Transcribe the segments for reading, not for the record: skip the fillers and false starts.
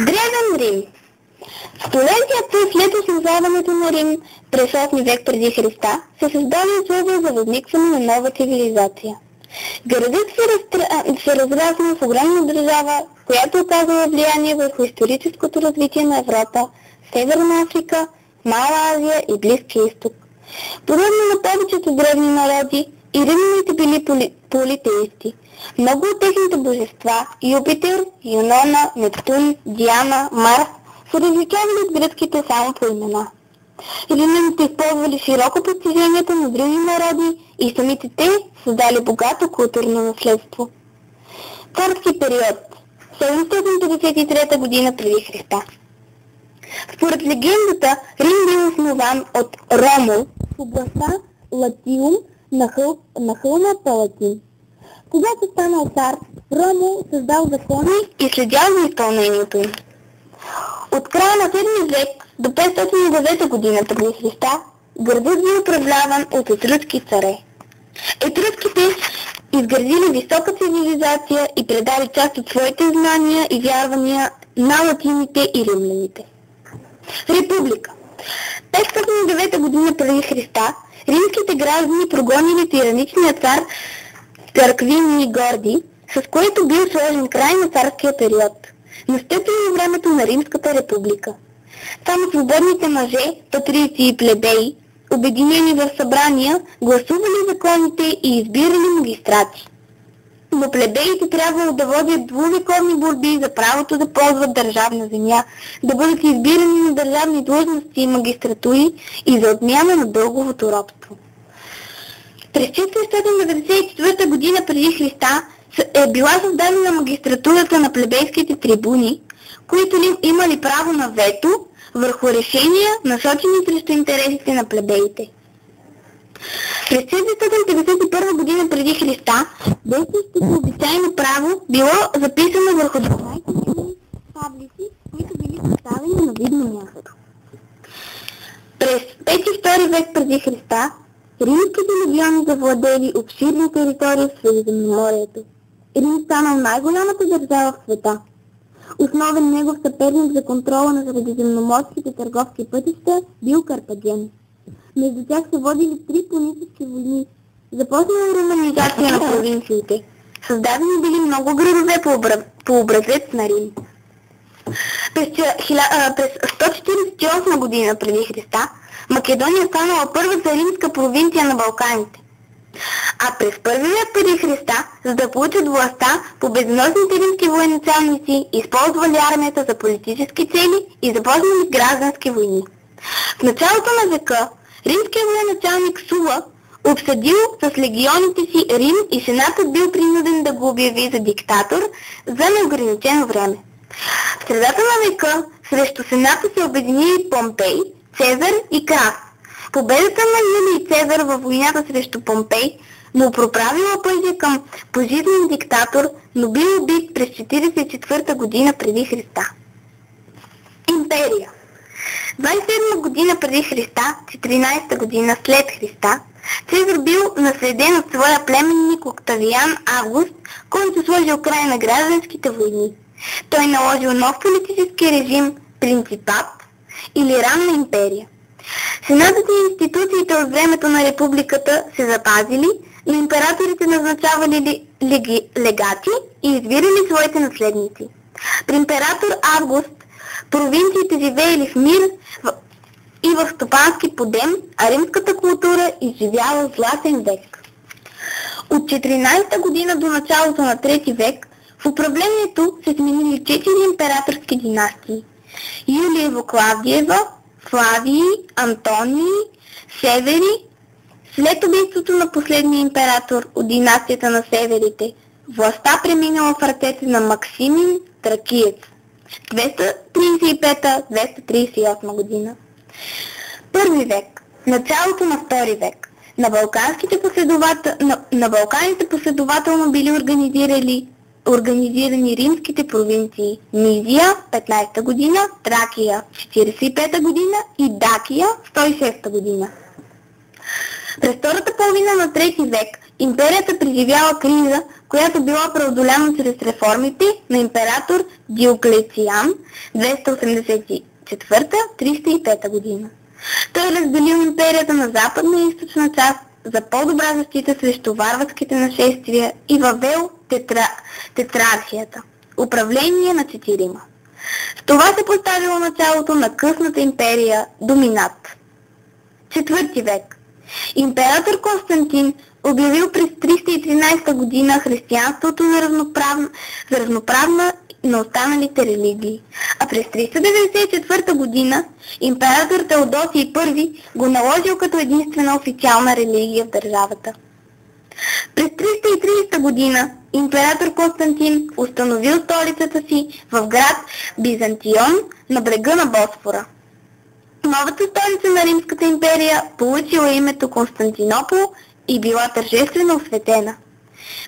Древен Рим. Столетията след основаването на Рим през 8 век преди Христа се създаде условия за възникване на нова цивилизация. Градът се разрасна в огромна държава, която оказала влияние върху историческото развитие на Европа, Северна Африка, Мала Азия и Близкия изток. Подобно на повечето древни народи, и римляните били политеисти. Много от техните божества – Юпитер, Юнона, Нептун, Диана, Марс – се различавали от гръцките само по имена. Римляните използвали широко постиженията на други народи и самите те създали богато културно наследство. Царски период 753 година преди Христа. Според легендата, Рим бил основан от Ромул в областта Латиум на хълма Палатин. Когато станал цар, Ромул създал закони и следял за изпълнението им. От края на 7 век до 509 година преди Христа градът бил управляван от етруски царе. Етруските изградили висока цивилизация и предали част от своите знания и вярвания на латините и римляните. Република. 509 година преди Христа римските граждани прогонили тираничния цар Тарквин Горди, с което бил сложен край на царския период. Настъпило времето на Римската република. Само свободните мъже, патрици и плебеи, обединени в събрания, гласували законите и избирали магистрати. Но плебеите трябвало да водят двувековни борби за правото да ползват държавна земя, да бъдат избирани на държавни длъжности и магистратури и за отмяна на дълговото робство. През 494 година преди Христа е била създадена магистратурата на плебейските трибуни, които имали право на вето върху решения, насочени срещу интересите на плебеите. През 451 година преди Христа действащото обичайно право било записано върху 12 таблици, които били поставени на видно място. През 5-2 век преди Христа римските легиони завладели обширна територия в Средиземноморието. Рим станал най-голямата държава в света. Основен негов съперник за контрола на средиземноморските търговски пътища бил Картаген. Между тях се водили 3 пунически войни. Започнала романизация на провинциите. Създадени били много градове по образец на Рим. През 148 година преди Христа Македония станала първата римска провинция на Балканите. А през 1 век преди Христа, за да получат властта, победоносните римски военачалници използвали армията за политически цели и започнали граждански войни. В началото на века римският военачалник Сула обсъдил с легионите си Рим и сенатът бил принуден да го обяви за диктатор за неограничено време. В средата на века срещу сената се обединили Помпей, Цезар и Крас. Победата на Юлий Цезар във войната срещу Помпей му проправила пътя към пожизнен диктатор, но бил убит през 44 година преди Христа. Империя. 27 година преди Христа, 14 година след Христа, Цезар бил наследен от своя племенник Октавиан Август, който сложил край на гражданските войни. Той наложил нов политически режим, принципат или ранна империя. Сенатът и институциите от времето на републиката се запазили, но императорите назначавали легати и избирали своите наследници. При император Август провинциите живеели в мир и в стопански подем, а римската култура изживяла златен век. От 14 година до началото на 3 век в управлението се сменили 4 императорски династии – Юлиево-Клавдиева, Флавии, Антонии, Севери. След убийството на последния император от династията на Северите, властта преминала в ръцете на Максимин Тракиец 235-238 година. Първи век. Началото на 2 век. На Балканите последователно били организирани римските провинции Мизия 15 година, Тракия 45 година и Дакия 106 година. През втората половина на 3 век империята преживяла криза която била преодоляна чрез реформите на император Диоклециан 284-305 година. Той разделил империята на западна и източна част за по-добра защита срещу варварските нашествия и въвел тетрархията – управление на 4. С това се поставило началото на късната империя Доминат. 4 век. Император Константин обявил през 313 година християнството за равноправна на останалите религии, а през 394 година император Теодосий I го наложил като единствена официална религия в държавата. През 330 година император Константин установил столицата си в град Византион на брега на Босфора. Новата столица на Римската империя получила името Константинопол и била тържествено осветена.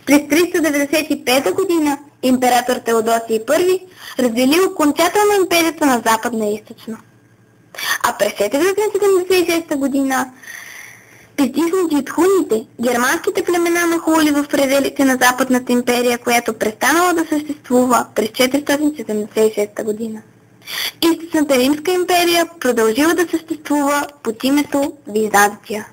През 395 година император Теодосий I разделил окончателно империята на западна и източна. А през 476 година, притиснати от хуните, германските племена нахлули в пределите на Западната империя, която престанала да съществува през 476 година. Източната Римска империя продължила да съществува под името Византия.